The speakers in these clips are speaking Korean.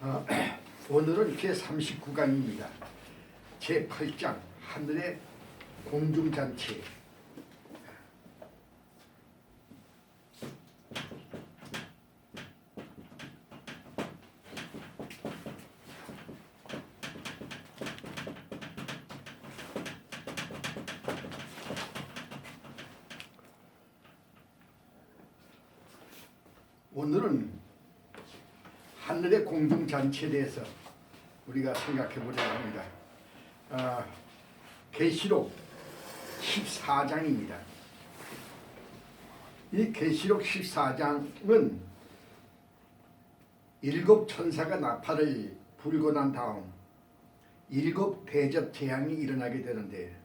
어, 오늘은 제39강입니다. 제8장 하늘의 공중잔치. 오늘은 하늘의 공중잔치에 대해서 우리가 생각해 보려고 합니다. 계시록 14장입니다. 이 계시록 14장은 일곱 천사가 나팔을 불고 난 다음 일곱 대접 재앙이 일어나게 되는데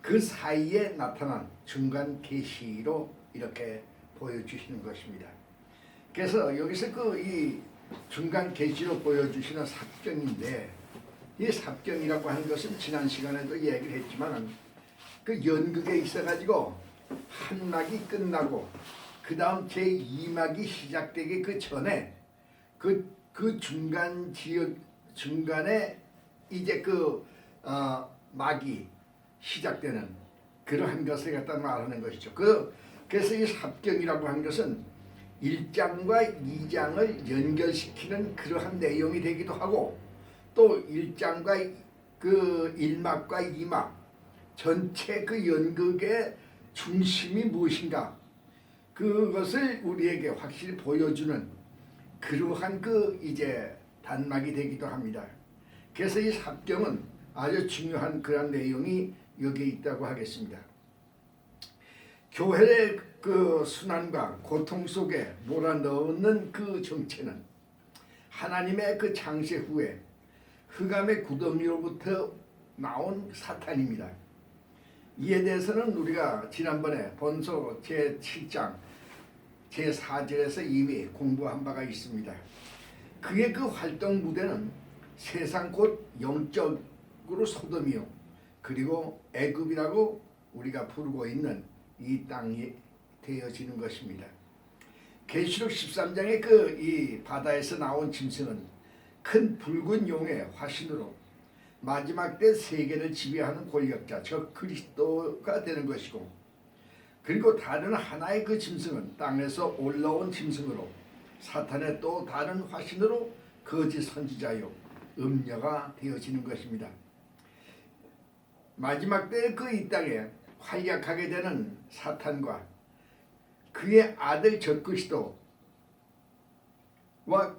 그 사이에 나타난 중간 계시로 이렇게 보여주시는 것입니다. 그래서 여기서 이 중간 계시로 보여주시는 삽경인데, 이 삽경이라고 하는 것은 지난 시간에도 얘기를 했지만 그 연극에 있어가지고 한 막이 끝나고 그 다음 제2막이 시작되기 그 전에 그 중간 지역 중간에 이제 막이 시작되는 그러한 것을 갖다 말하는 것이죠. 그래서 이 삽경이라고 하는 것은 1장과 2장을 연결시키는 그러한 내용이 되기도 하고, 또 1장과 그 1막과 2막 전체 그 연극의 중심이 무엇인가 그것을 우리에게 확실히 보여주는 그러한 이제 단막이 되기도 합니다. 그래서 이 삽경은 아주 중요한 그런 내용이 여기에 있다고 하겠습니다. 교회의 그 순환과 고통 속에 몰아넣는 그 정체는 하나님의 그 창세 후에 흑암의 구덩이로부터 나온 사탄입니다. 이에 대해서는 우리가 지난번에 본서 제7장 제4절에서 이미 공부한 바가 있습니다. 그의 그 활동 무대는 세상 곧 영적으로 소돔이요, 그리고 애굽이라고 우리가 부르고 있는 이 땅이 되어지는 것입니다. 계시록 13장의 이 바다에서 나온 짐승은 큰 붉은 용의 화신으로 마지막 때 세계를 지배하는 권력자 저 그리스도가 되는 것이고, 그리고 다른 하나의 그 짐승은 땅에서 올라온 짐승으로 사탄의 또 다른 화신으로 거짓 선지자요 음녀가 되어지는 것입니다. 마지막 때 이 땅에 활약하게 되는 사탄과 그의 아들 적그리스도와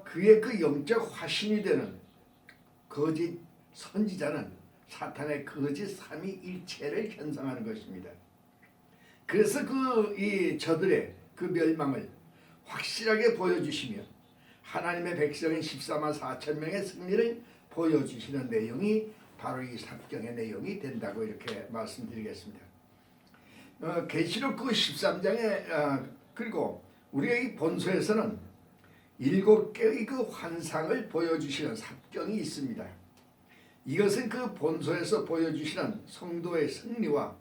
그의 그 영적 화신이 되는 거짓 선지자는 사탄의 거짓 삼위일체를 현상하는 것입니다. 그래서 저들의 그 멸망을 확실하게 보여주시며 하나님의 백성인 14만 4천 명의 승리를 보여주시는 내용이 바로 이 삽경의 내용이 된다고 이렇게 말씀드리겠습니다. 계시록 13장에 그리고 우리가 이 본서에서는 7개의 그 환상을 보여주시는 삽경이 있습니다. 이것은 그 본서에서 보여주시는 성도의 승리와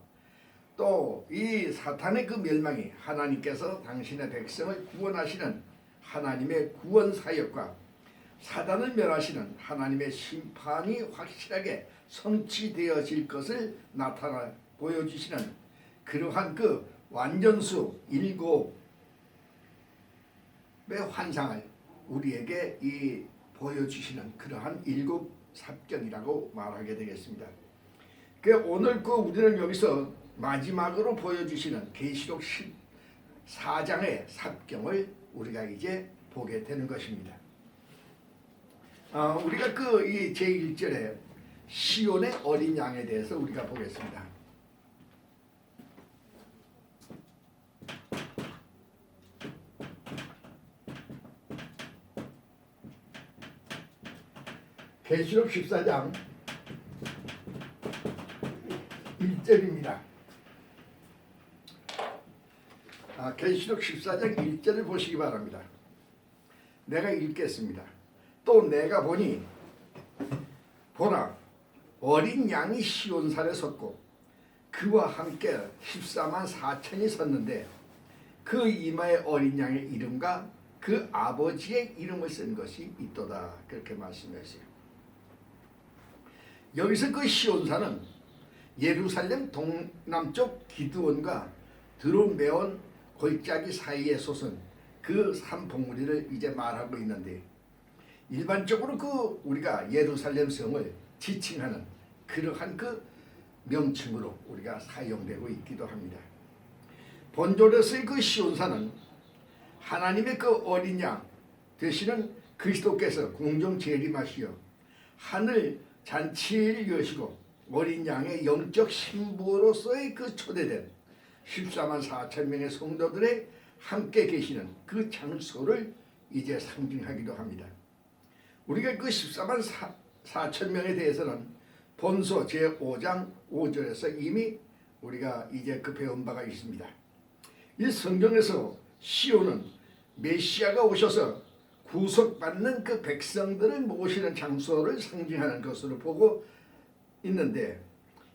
또 이 사탄의 그 멸망이 하나님께서 당신의 백성을 구원하시는 하나님의 구원 사역과 사단을 멸하시는 하나님의 심판이 확실하게 성취되어질 것을 나타나 보여주시는 그러한 그 완전수 7의 환상을 우리에게 보여주시는 그러한 7 삽경이라고 말하게 되겠습니다. 오늘 우리는 여기서 마지막으로 보여주시는 계시록 14장의 삽경을 우리가 이제 보게 되는 것입니다. 우리가 이 제1절에 시온의 어린 양에 대해서 우리가 보겠습니다. 계시록 14장 1절입니다. 계시록 14장 1절을 보시기 바랍니다. 내가 읽겠습니다. 또 내가 보니 보라, 어린 양이 시온산에 섰고 그와 함께 14만 4천이 섰는데 그 이마에 어린 양의 이름과 그 아버지의 이름을 쓴 것이 있도다. 그렇게 말씀했어요. 여기서 그 시온산은 예루살렘 동남쪽 기드온과 드론메온 골짜기 사이에 솟은 그 산 봉우리를 이제 말하고 있는데, 일반적으로 그 우리가 예루살렘 성을 지칭하는 그러한 그 명칭으로 우리가 사용되고 있기도 합니다. 본조로서의 그 시온산은 하나님의 그 어린 양 되시는 그리스도께서 공중 재림하시어 하늘 잔치를 여시고 어린 양의 영적 신부로서의 그 초대된 14만 4천 명의 성도들의 함께 계시는 그 장소를 이제 상징하기도 합니다. 우리가 그 14만 4천 명에 대해서는 본서 제5장 5절에서 이미 우리가 이제 그 배운 바가 있습니다. 이 성경에서 시온은 메시아가 오셔서 구속받는 그 백성들을 모시는 장소를 상징하는 것으로 보고 있는데,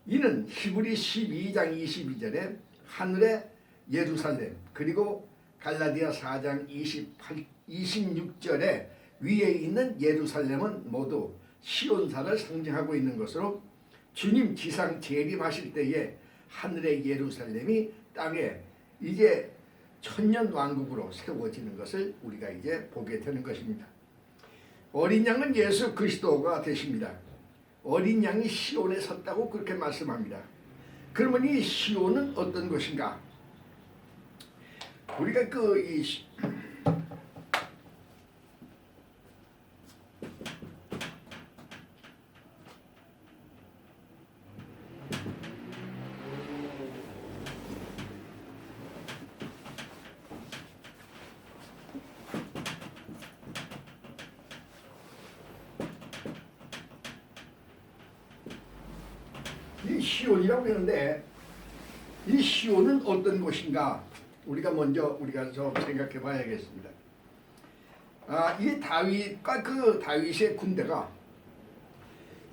이는 히브리 12장 22절에 하늘의 예루살렘, 그리고 갈라디아 4장 26절에 위에 있는 예루살렘은 모두 시온산을 상징하고 있는 것으로, 주님 지상 재림하실 때에 하늘의 예루살렘이 땅에 이제 천년 왕국으로 세워지는 것을 우리가 이제 보게 되는 것입니다. 어린 양은 예수 그리스도가 되십니다. 어린 양이 시온에 섰다고 그렇게 말씀합니다. 그러면 이 시온은 어떤 것인가? 우리가 이 시온이라고 하는데, 이 시온은 어떤 곳인가? 우리가 먼저 좀 생각해 봐야겠습니다. 이 다윗과 그 다윗의 군대가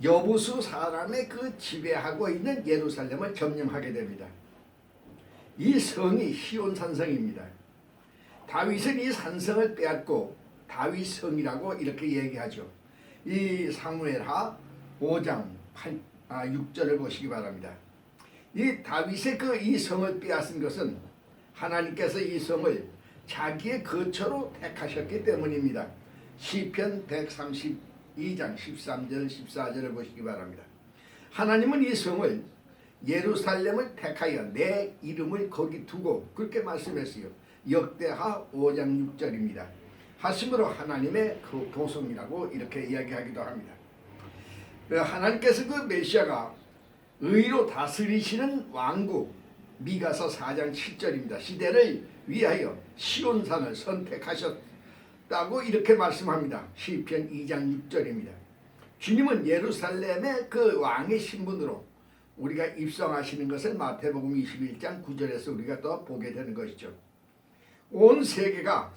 여부수 사람의 그 지배하고 있는 예루살렘을 점령하게 됩니다. 이 성이 시온 산성입니다. 다윗은 이 산성을 빼앗고 다윗 성이라고 이렇게 얘기하죠. 이 사무엘하 5장 6절을 보시기 바랍니다. 이 다윗의 그 이 성을 빼앗은 것은 하나님께서 이 성을 자기의 거처로 택하셨기 때문입니다. 시편 132장 13절 14절을 보시기 바랍니다. 하나님은 이 성을 예루살렘을 택하여 내 이름을 거기 두고 그렇게 말씀했어요. 역대하 5장 6절입니다. 하심으로 하나님의 그 보성이라고 이렇게 이야기하기도 합니다. 하나님께서 그 메시아가 의로 다스리시는 왕국, 미가서 4장 7절입니다. 시대를 위하여 시온산을 선택하셨다고 이렇게 말씀합니다. 시편 2장 6절입니다. 주님은 예루살렘의 그 왕의 신분으로 우리가 입성하시는 것을 마태복음 21장 9절에서 우리가 또 보게 되는 것이죠. 온 세계가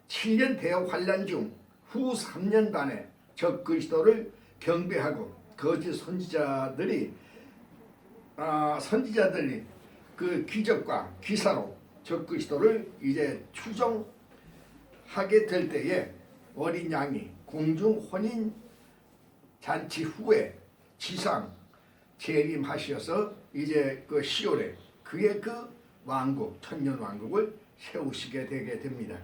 7년 대환란 중 후 3년간에 적 그리스도를 경배하고 거짓 선지자들이 그 기적과 기사로 적 그리스도를 이제 추종하게 될 때에 어린 양이 공중 혼인 잔치 후에 지상 재림하셔서 이제 그 시온에 그의 그 왕국 천년 왕국을 세우시게 되게 됩니다.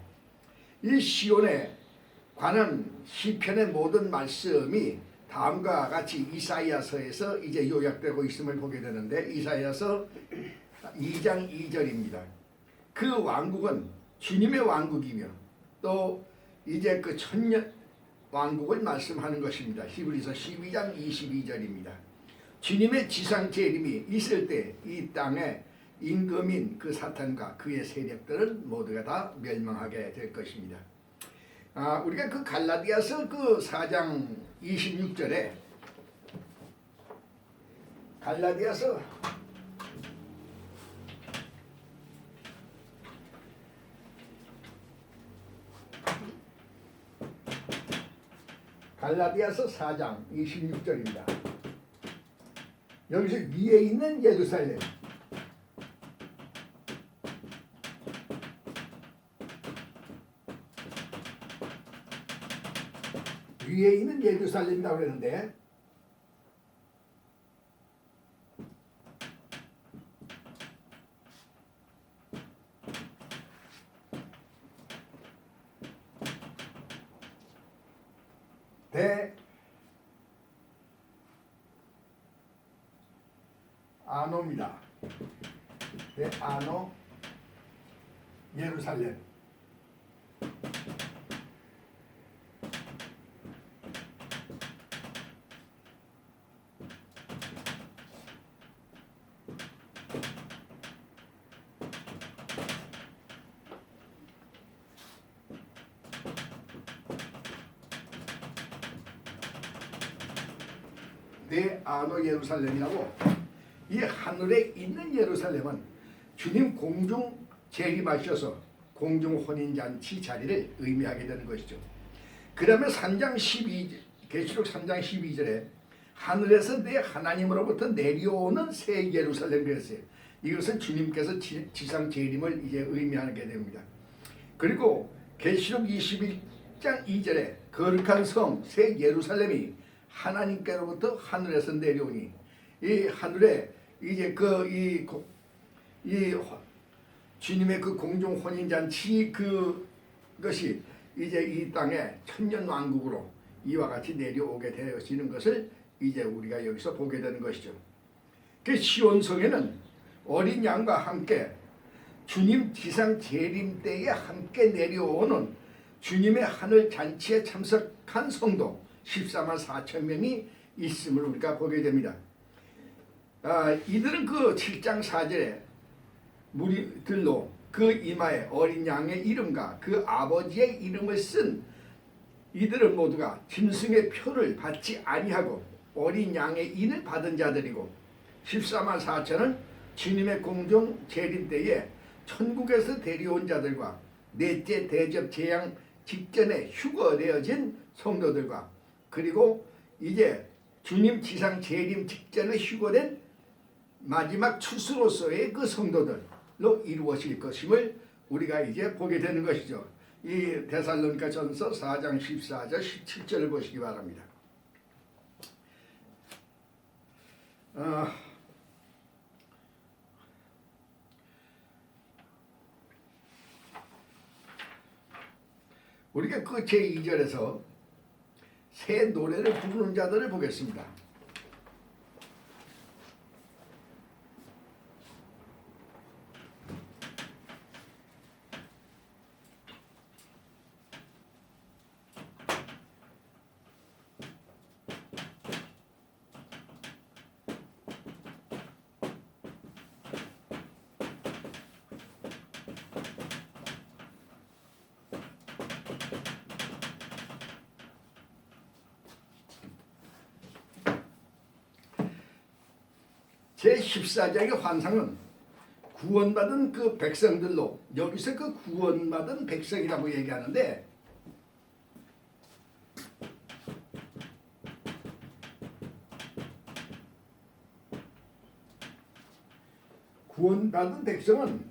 이 시온에 관한 시편의 모든 말씀이 다음과 같이 이사야서에서 이제 요약되고 있음을 보게 되는데, 이사야서 2장 2절입니다. 그 왕국은 주님의 왕국이며 또 이제 그 천년 왕국을 말씀하는 것입니다. 히브리서 12장 22절입니다. 주님의 지상 재림이 있을 때 이 땅에 임금인 그 사탄과 그의 세력들은 모두가 다 멸망하게 될 것입니다. 우리가 그 갈라디아서 그 4장 26절에 갈라디아서 4장 26절입니다. 여기서 위에 있는 예루살렘, 위에 있는 예루살렘이라고 그랬는데 대아노입니다. 대아노 예루살렘. 대아노 예루살렘이라고, 이 하늘에 있는 예루살렘은 주님 공중 재림하셔서 공중 혼인잔치 자리를 의미하게 되는 것이죠. 그러면 3장 12, 계시록 3장 12절에 하늘에서 내 하나님으로부터 내려오는 새 예루살렘 그랬어요. 이것은 주님께서 지상 재림을 이제 의미하게 됩니다. 그리고 계시록 21장 2절에 거룩한 성 새 예루살렘이 하나님께로부터 하늘에서 내려오니, 이 하늘에 이제 이 주님의 그 공중 혼인 잔치 그것이 이제 이 땅에 천년 왕국으로 이와 같이 내려오게 되어지는 것을 이제 우리가 여기서 보게 되는 것이죠. 그 시온성에는 어린 양과 함께 주님 지상 재림 때에 함께 내려오는 주님의 하늘 잔치에 참석한 성도 14만 4천 명이 있음을 우리가 보게 됩니다. 이들은 그 7장 4절에 무리들로 그 이마에 어린 양의 이름과 그 아버지의 이름을 쓴 이들은 모두가 짐승의 표를 받지 아니하고 어린 양의 인을 받은 자들이고, 14만 4천은 주님의 공중 재림 때에 천국에서 데려온 자들과 넷째 대접 재앙 직전에 휴거되어진 성도들과, 그리고 이제 주님 지상 재림 직전에 휴거된 마지막 추수로서의 그 성도들로 이루어질 것임을 우리가 이제 보게 되는 것이죠. 이 데살로니가 전서 4장 14절 17절을 보시기 바랍니다. 우리가 그 제2절에서 새 노래를 부르는 자들을 보겠습니다. 제14장의 환상은 구원받은 그 백성들로, 여기서 그 구원받은 백성이라고 얘기하는데, 구원받은 백성은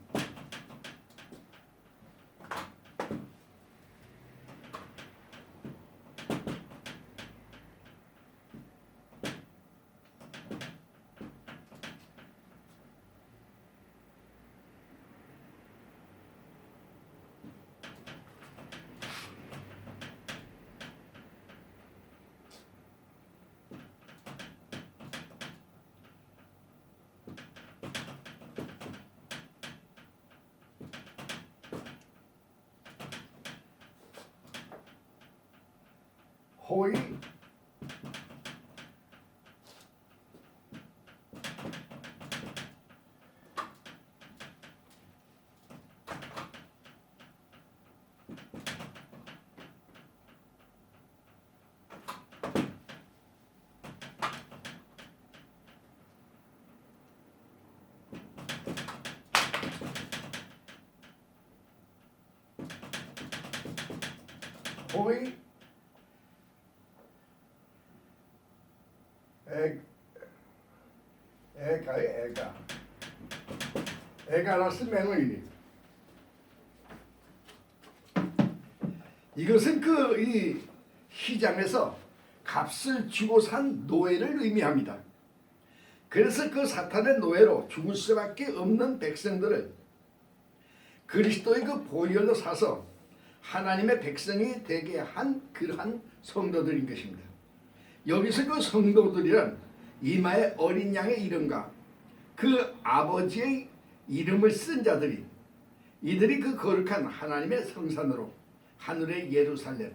호의 에가라스 메노이니, 이것은 이 시장에서 값을 주고 산 노예를 의미합니다. 그래서 그 사탄의 노예로 죽을 수밖에 없는 백성들을 그리스도의 그 보혈로 사서 하나님의 백성이 되게 한 그러한 성도들인 것입니다. 여기서 그 성도들이란 이마에 어린 양의 이름과 그 아버지의 이름을 쓴 자들이 이들이 그 거룩한 하나님의 성산으로 하늘의 예루살렘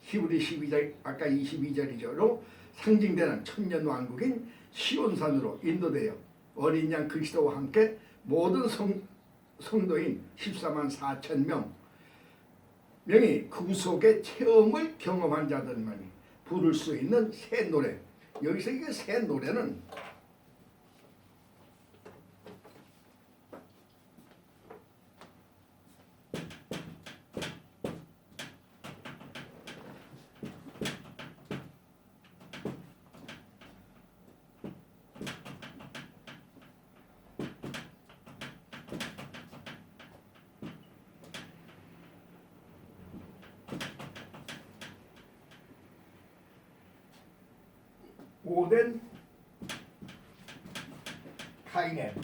히브리 12절 아까 22절이죠로 상징되는 천년 왕국인 시온산으로 인도되어 어린 양 그리스도와 함께 모든 성도인 14만 4천 명이 구속의 체험을 경험한 자들만이 부를 수 있는 새 노래. 여기서 이게 새 노래는 오덴 카이넨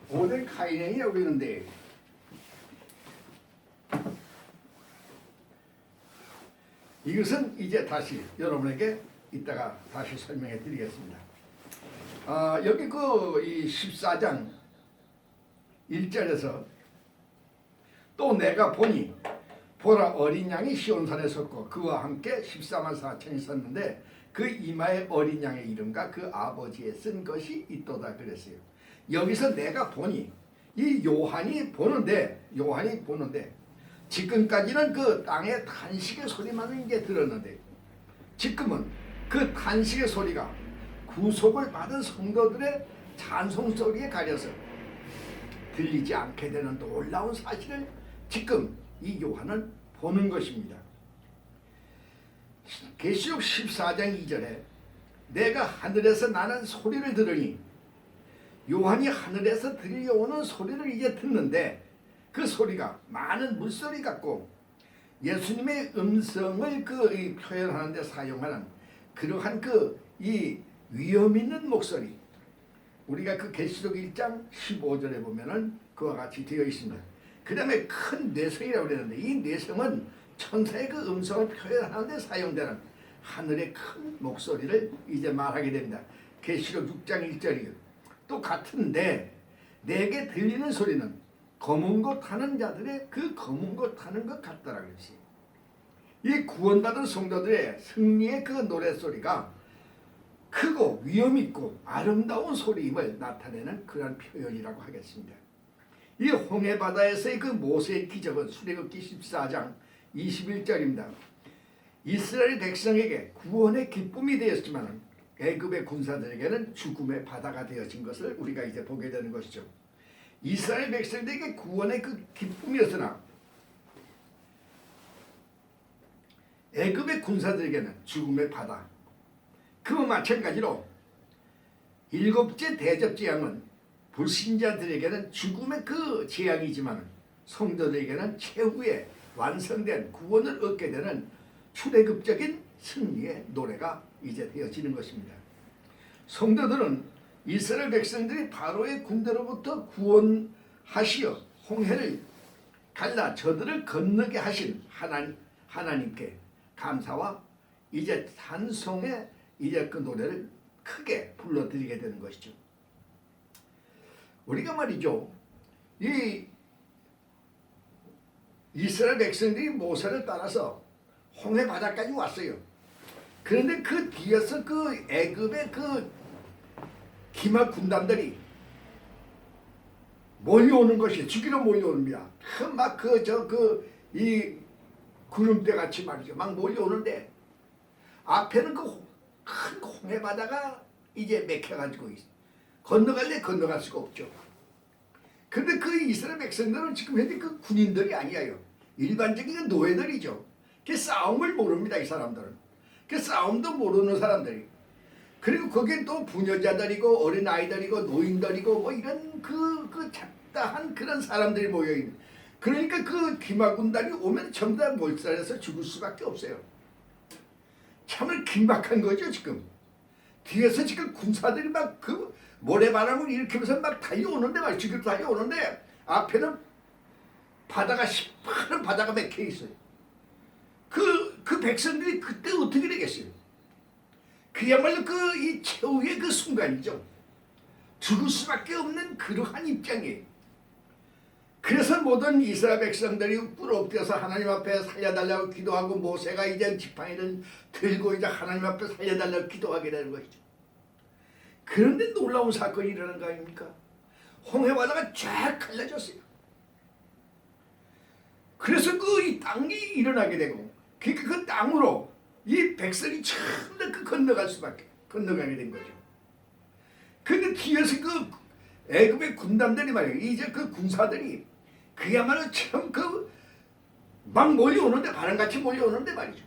오덴 카이넨이라고 있는데 이것은 이제 다시 여러분에게 이따가 다시 설명해 드리겠습니다. 여기 이 14장 1절에서 또 내가 보니 보라 어린 양이 시온산에 섰고 그와 함께 14만 4천이 섰는데 그 이마에 어린 양의 이름과 그 아버지의 쓴 것이 있도다 그랬어요. 여기서 내가 보니 이 요한이 보는데 지금까지는 그 땅의 탄식의 소리만 이제 들었는데 지금은 그 탄식의 소리가 구속을 받은 성도들의 찬송 소리에 가려서 들리지 않게 되는 놀라운 사실을 지금 이 요한은 보는 것입니다. 계시록 14장 2절에 내가 하늘에서 나는 소리를 들으니 요한이 하늘에서 들려오는 소리를 이제 듣는데 그 소리가 많은 물소리 같고 예수님의 음성을 표현하는 데 사용하는 그러한 이 위험 있는 목소리 우리가 그 계시록 1장 15절에 보면은 그와 같이 되어 있습니다. 그 다음에 큰 뇌성이라고 그러는데 이 뇌성은 천사의 그 음성을 표현하는 데 사용되는 하늘의 큰 목소리를 이제 말하게 됩니다. 계시록 6장 1절이요. 또 같은데 내게 들리는 소리는 검은 것 타는 자들의 그 검은 것 타는 것 같더라 그랬어요. 이 구원받은 성도들의 승리의 그 노랫소리가 크고 위험있고 아름다운 소리임을 나타내는 그런 표현이라고 하겠습니다. 이 홍해바다에서의 그 모세의 기적은 출애굽기 14장 21절입니다. 이스라엘 백성에게 구원의 기쁨이 되었지만 애굽의 군사들에게는 죽음의 바다가 되어진 것을 우리가 이제 보게 되는 것이죠. 이스라엘 백성들에게 구원의 그 기쁨이었으나 애굽의 군사들에게는 죽음의 바다. 그와 마찬가지로 일곱째 대접 재앙은 불신자들에게는 죽음의 그 재앙이지만 성도들에게는 최후의 완성된 구원을 얻게 되는 출애굽적인 승리의 노래가 이제 되어지는 것입니다. 성도들은 이스라엘 백성들이 바로의 군대로부터 구원하시어 홍해를 갈라 저들을 건너게 하신 하나님께 감사와 이제 찬송의 이제 그 노래를 크게 불러드리게 되는 것이죠. 우리가 말이죠, 이 이스라엘 백성들이 모세를 따라서 홍해 바다까지 왔어요. 그런데 그 뒤에서 그 애굽의 그 기마 군단들이 몰려오는 것이 죽이러 몰려옵니다. 이 구름대 같이 말이죠. 막 몰려오는데 앞에는 그 큰 홍해 바다가 이제 맥혀가지고 있어. 건너갈래 건너갈 수가 없죠. 그런데 그 이스라엘 백성들은 지금 현재 그 군인들이 아니에요. 일반적인 노예들이죠. 그 싸움을 모릅니다. 이 사람들은. 그 싸움도 모르는 사람들이. 그리고 거기에 또 부녀자들이고 어린아이들이고 노인들이고 뭐 이런 그 잡다한 그런 사람들이 모여있는 그러니까 그 기마군단이 오면 전부 다 몰살해서 죽을 수밖에 없어요. 참을 긴박한 거죠 지금. 뒤에서 지금 군사들이 막 그 모래바람을 일으키면서 막 달려오는데 막 지금 달려오는데 앞에는 바다가 시퍼런 바다가 막혀 있어요. 그 백성들이 그때 어떻게 되겠어요? 그야말로 그 이 최후의 그 순간이죠. 죽을 수밖에 없는 그러한 입장이에요. 그래서 모든 이스라엘 백성들이 꿇어엎드려서 하나님 앞에 살려달라고 기도하고 모세가 이제 지팡이를 들고 이제 하나님 앞에 살려달라고 기도하게 되는 것이죠. 그런데 놀라운 사건이 일어난 거 아닙니까? 홍해 바다가 쫙 갈라졌어요. 그래서 그 이 땅이 일어나게 되고 그러니까 그 땅으로 이 백성이 처음 그 건너가게 된 거죠. 근데 뒤에서 그 애굽의 군단들이 말이에요. 이제 그 군사들이 그야말로 참 그 막 몰려오는데 바람같이 몰려오는데 말이죠.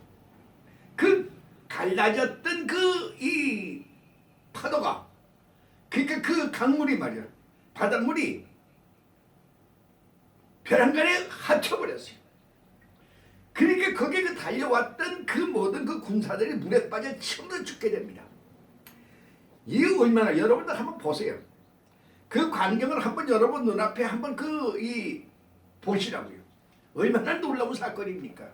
그 갈라졌던 그 이 파도가 그러니까 그 강물이 말이야 바닷물이 벼랑간에 합쳐버렸어요. 그러니까 거기에 그 달려왔던 그 모든 그 군사들이 물에 빠져 처음으로 죽게 됩니다. 이게 얼마나 여러분들 한번 보세요. 그 광경을 한번 여러분 눈앞에 한번 보시라고요. 얼마나 놀라운 사건입니까?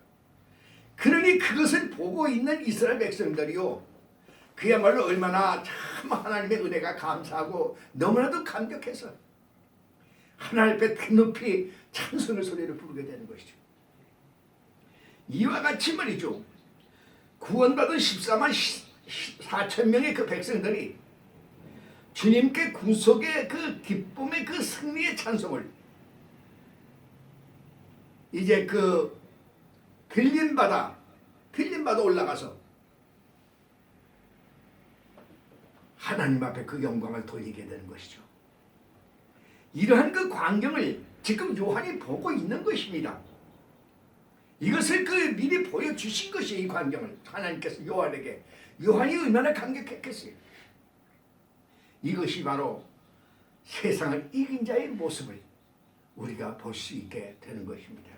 그러니 그것을 보고 있는 이스라엘 백성들이요. 그야말로 얼마나 참 하나님의 은혜가 감사하고 너무나도 감격해서 하나님 앞에 높이 찬송의 소리를 부르게 되는 것이죠. 이와 같이 말이죠. 구원받은 14만 4천 명의 그 백성들이 주님께 구속의 그 기쁨의 그 승리의 찬송을 이제 그 들린 바다 올라가서 하나님 앞에 그 영광을 돌리게 되는 것이죠. 이러한 그 광경을 지금 요한이 보고 있는 것입니다. 이것을 그 미리 보여주신 것이 이 광경을 하나님께서 요한에게. 요한이 얼마나 감격했겠어요. 이것이 바로 세상을 이긴 자의 모습을 우리가 볼 수 있게 되는 것입니다.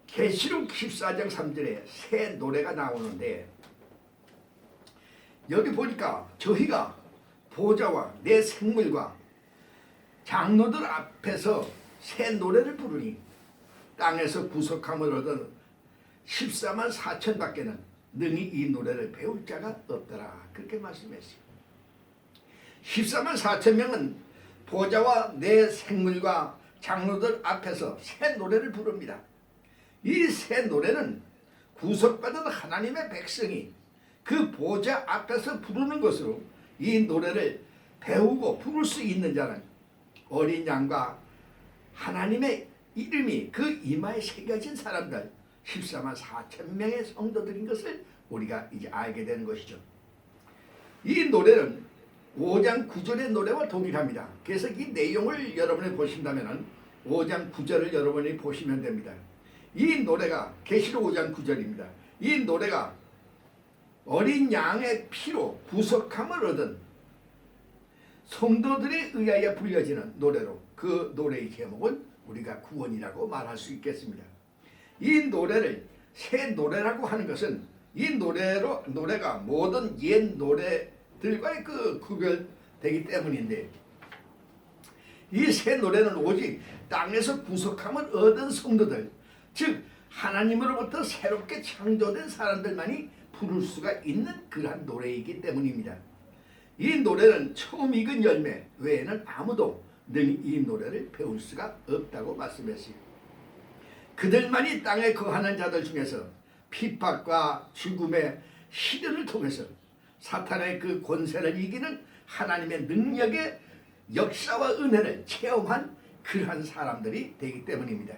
계시록 14장 3절에 새 노래가 나오는데 여기 보니까 저희가 보좌와 내 생물과 장로들 앞에서 새 노래를 부르니 땅에서 구속함을 얻은 14만 4천 밖에는 능히 이 노래를 배울 자가 없더라. 그렇게 말씀했어요. 14만 4천 명은 보좌와 내 생물과 장로들 앞에서 새 노래를 부릅니다. 이 새 노래는 구속받은 하나님의 백성이 그 보좌 앞에서 부르는 것으로 이 노래를 배우고 부를 수 있는 자는 어린 양과 하나님의 이름이 그 이마에 새겨진 사람들 14만 4천 명의 성도들인 것을 우리가 이제 알게 되는 것이죠. 이 노래는 5장 9절의 노래와 동일합니다. 그래서 이 내용을 여러분이 보신다면 5장 9절을 여러분이 보시면 됩니다. 이 노래가 계시록 5장 9절입니다. 이 노래가 어린 양의 피로 구속함을 얻은 성도들에 의하여 불려지는 노래로 그 노래의 제목은 우리가 구원이라고 말할 수 있겠습니다. 이 노래를 새 노래라고 하는 것은 이 노래가 모든 옛 노래들과의 그 구별되기 때문인데 이 새 노래는 오직 땅에서 구속함을 얻은 성도들 즉 하나님으로부터 새롭게 창조된 사람들만이 부를 수가 있는 그러한 노래이기 때문입니다. 이 노래는 처음 익은 열매 외에는 아무도 능히 이 노래를 배울 수가 없다고 말씀했어요. 그들만이 땅에 거하는 자들 중에서 핍박과 죽음의 시련을 통해서 사탄의 그 권세를 이기는 하나님의 능력의 역사와 은혜를 체험한 그러한 사람들이 되기 때문입니다.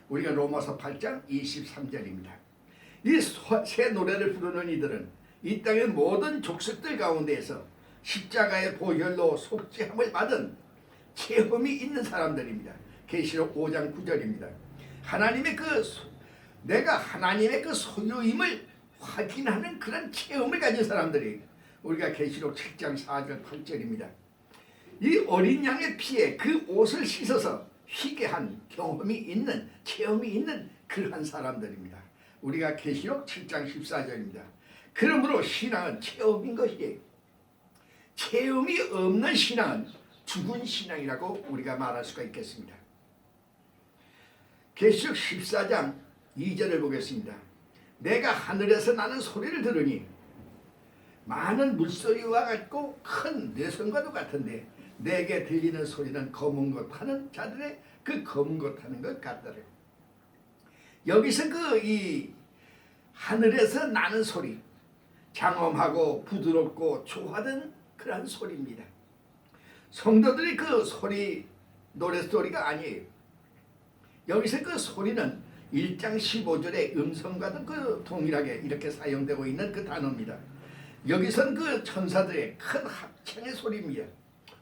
우리가 로마서 8장 23절입니다. 이 새 노래를 부르는 이들은 이 땅의 모든 족속들 가운데에서 십자가의 보혈로 속죄함을 받은 체험이 있는 사람들입니다. 계시록 5장 9절입니다. 내가 하나님의 그 소유임을 확인하는 그런 체험을 가진 사람들이 우리가 계시록 7장 4절 8절입니다. 이 어린 양의 피에 그 옷을 씻어서 희귀한 경험이 있는, 체험이 있는 그러한 사람들입니다. 우리가 계시록 7장 14절입니다. 그러므로 신앙은 체험인 것이에요. 체험이 없는 신앙은 죽은 신앙이라고 우리가 말할 수가 있겠습니다. 계시록 14장 2절을 보겠습니다. 내가 하늘에서 나는 소리를 들으니 많은 물소리와 같고 큰 뇌성과도 같은데 내게 들리는 소리는 검은 것 하는 자들의 그 검은 것 하는 것 같더래요. 여기서 이 하늘에서 나는 소리, 장엄하고 부드럽고 좋아하던 그런 소리입니다. 성도들이 그 소리, 노랫소리가 아니에요. 여기서 그 소리는 1장 15절의 음성과도 그 동일하게 이렇게 사용되고 있는 그 단어입니다. 여기선 그 천사들의 큰 합창의 소리입니다.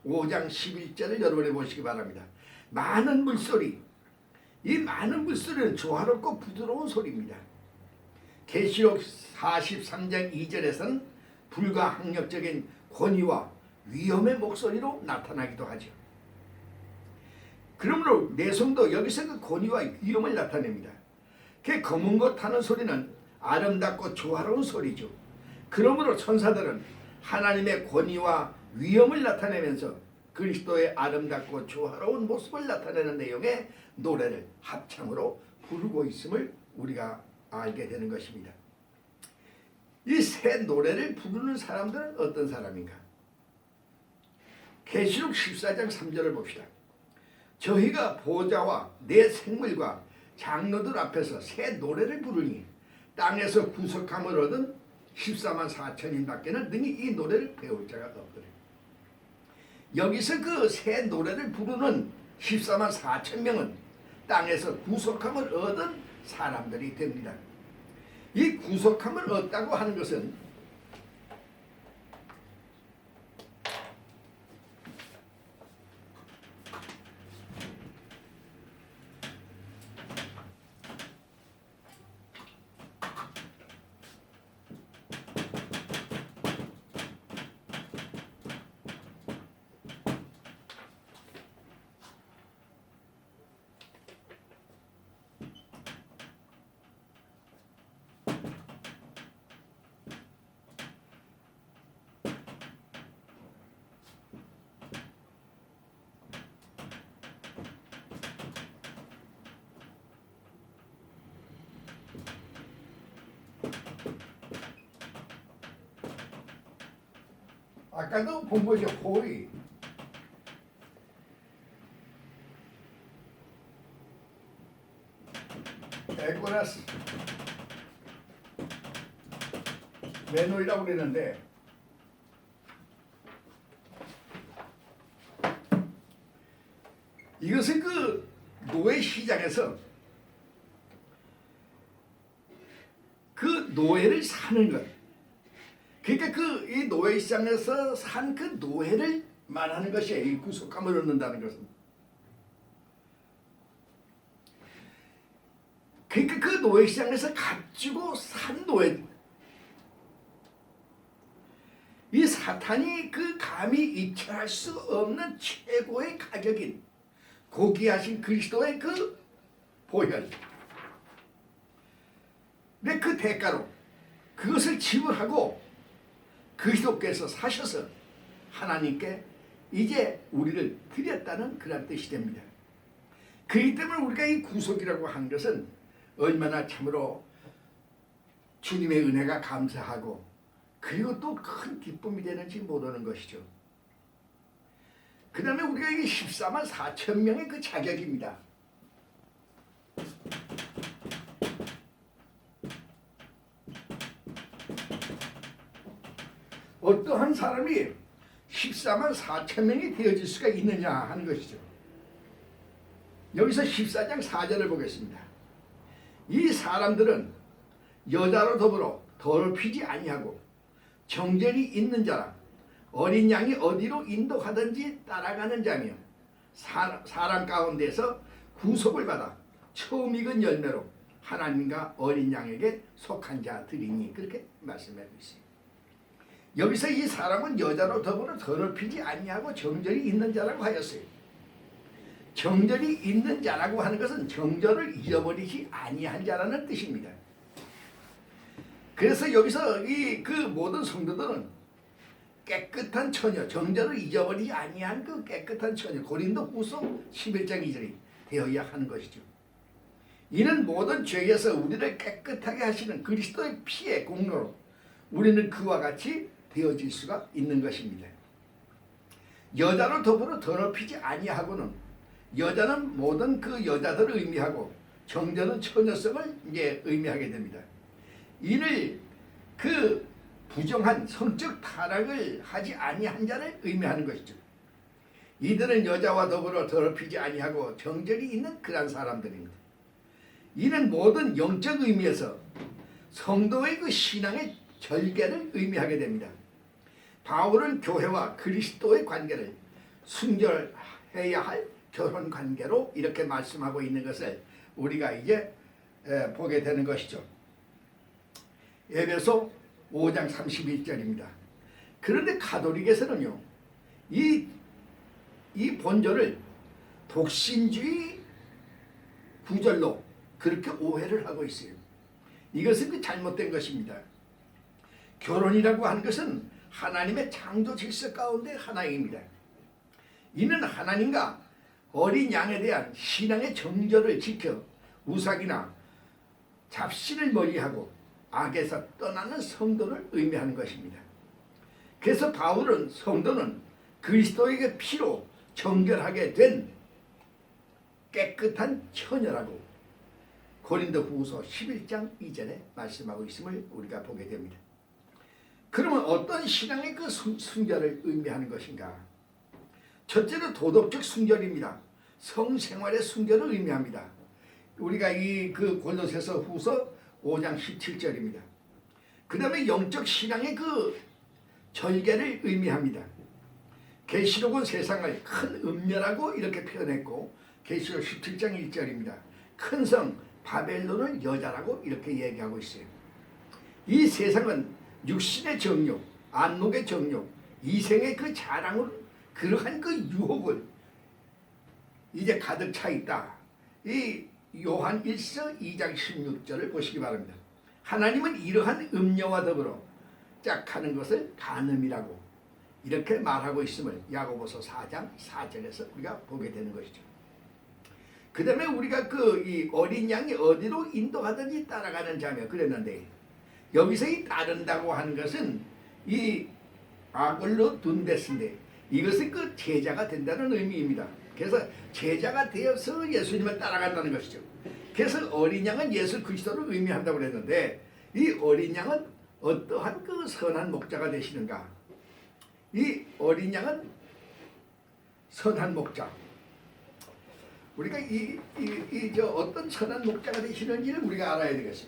5장 11절을 여러분이 보시기 바랍니다. 많은 물소리, 이 많은 물소리는 조화롭고 부드러운 소리입니다. 계시록 43장 2절에서는 불가항력적인 권위와 위험의 목소리로 나타나기도 하죠. 그러므로 내성도 여기서 그 권위와 위험을 나타냅니다. 그 검은 것 하는 소리는 아름답고 조화로운 소리죠. 그러므로 천사들은 하나님의 권위와 위엄을 나타내면서 그리스도의 아름답고 조화로운 모습을 나타내는 내용의 노래를 합창으로 부르고 있음을 우리가 알게 되는 것입니다. 이 새 노래를 부르는 사람들은 어떤 사람인가? 계시록 14장 3절을 봅시다. 저희가 보좌와 내 생물과 장로들 앞에서 새 노래를 부르니 땅에서 구속함을 얻은 14만 4천인밖에는 능히 이 노래를 배울 자가 없더래. 여기서 그 새 노래를 부르는 14만 4천 명은 땅에서 구속함을 얻은 사람들이 됩니다. 이 구속함을 얻다고 하는 것은 아까도 본 거죠. 호의. 에코라스 매놀이라고 그러는데 이것은 그 노예 시장에서 그 노예를 사는 것, 그러니까 그 이 노예 시장에서 산 그 노예를 말하는 것이에요. 이 구속함을 얻는다는 것은. 그러니까 그 노예 시장에서 가지고 산 노예, 이 사탄이 그 감히 입찰할 수 없는 최고의 가격인 고귀하신 그리스도의 그 보혈, 근데 그 대가로 그것을 지불하고 그리스도께서 사셔서 하나님께 이제 우리를 드렸다는 그런 뜻이 됩니다. 그렇기 때문에 우리가 이 구속이라고 하는 것은 얼마나 참으로 주님의 은혜가 감사하고 그리고 또 큰 기쁨이 되는지 모르는 것이죠. 그 다음에 우리가 이 14만 4천 명의 그 자격입니다. 어떠한 사람이 14만 4천 명이 되어질 수가 있느냐 하는 것이죠. 여기서 14장 4절을 보겠습니다. 이 사람들은 여자로 더불어 더럽히지 아니하고 정절이 있는 자라 어린 양이 어디로 인도하든지 따라가는 자며 사람 가운데서 구속을 받아 처음 익은 열매로 하나님과 어린 양에게 속한 자들이니 그렇게 말씀하고 있습니다. 여기서 이 사람은 여자로 더불어 더럽히지 아니하고 정절이 있는 자라고 하였어요. 정절이 있는 자라고 하는 것은 정절을 잃어버리지 아니한 자라는 뜻입니다. 그래서 여기서 그 모든 성도들은 깨끗한 처녀, 정절을 잊어버리지 아니한 그 깨끗한 처녀, 고린도후서 11장 2절이 되어야 하는 것이죠. 이는 모든 죄에서 우리를 깨끗하게 하시는 그리스도의 피의 공로로 우리는 그와 같이 되어질 수가 있는 것입니다. 여자로 더불어 더럽히지 아니하고는, 여자는 모든 그 여자들을 의미하고 정절은 처녀성을 이제 의미하게 됩니다. 이를 그 부정한 성적 타락을 하지 아니한 자를 의미하는 것이죠. 이들은 여자와 더불어 더럽히지 아니하고 정절이 있는 그런 사람들입니다. 이는 모든 영적 의미에서 성도의 그 신앙의 절개를 의미하게 됩니다. 바울은 교회와 그리스도의 관계를 순결해야 할 결혼 관계로 이렇게 말씀하고 있는 것을 우리가 이제 보게 되는 것이죠. 에베소 5장 31절입니다. 그런데 가톨릭에서는요, 이 본절을 독신주의 구절로 그렇게 오해를 하고 있어요. 이것은 그 잘못된 것입니다. 결혼이라고 하는 것은 하나님의 창조 질서 가운데 하나입니다. 이는 하나님과 어린 양에 대한 신앙의 정절을 지켜 우상이나 잡신을 멀리하고 악에서 떠나는 성도를 의미하는 것입니다. 그래서 바울은 성도는 그리스도의 피로 정결하게 된 깨끗한 처녀라고 고린도후서 11장 2절에 말씀하고 있음을 우리가 보게 됩니다. 그러면 어떤 신앙의 그 순결을 의미하는 것인가? 첫째로 도덕적 순결입니다. 성생활의 순결을 의미합니다. 우리가 그 골로새서 후서 5장 17절입니다. 그 다음에 영적 신앙의 그 절개를 의미합니다. 계시록은 세상을 큰 음녀라고 이렇게 표현했고 계시록 17장 1절입니다. 큰 성 바벨론을 여자라고 이렇게 얘기하고 있어요. 이 세상은 육신의 정욕, 안목의 정욕, 이생의 그 자랑으로 그러한 그 유혹을 이제 가득 차 있다. 이 요한 1서 2장 16절을 보시기 바랍니다. 하나님은 이러한 음녀와 더불어 짝하는 것을 간음이라고 이렇게 말하고 있음을 야고보서 4장 4절에서 우리가 보게 되는 것이죠. 그 다음에 우리가 이 어린 양이 어디로 인도하든지 따라가는 자며 그랬는데, 여기서 이 따른다고 하는 것은 이 아글로 둔데스인데, 이것은 그 제자가 된다는 의미입니다. 그래서 제자가 되어서 예수님을 따라간다는 것이죠. 그래서 어린 양은 예수 그리스도를 의미한다고 그랬는데, 이 어린 양은 어떠한 그 선한 목자가 되시는가? 이 어린 양은 선한 목자. 우리가 어떤 선한 목자가 되시는지를 우리가 알아야 되겠어요.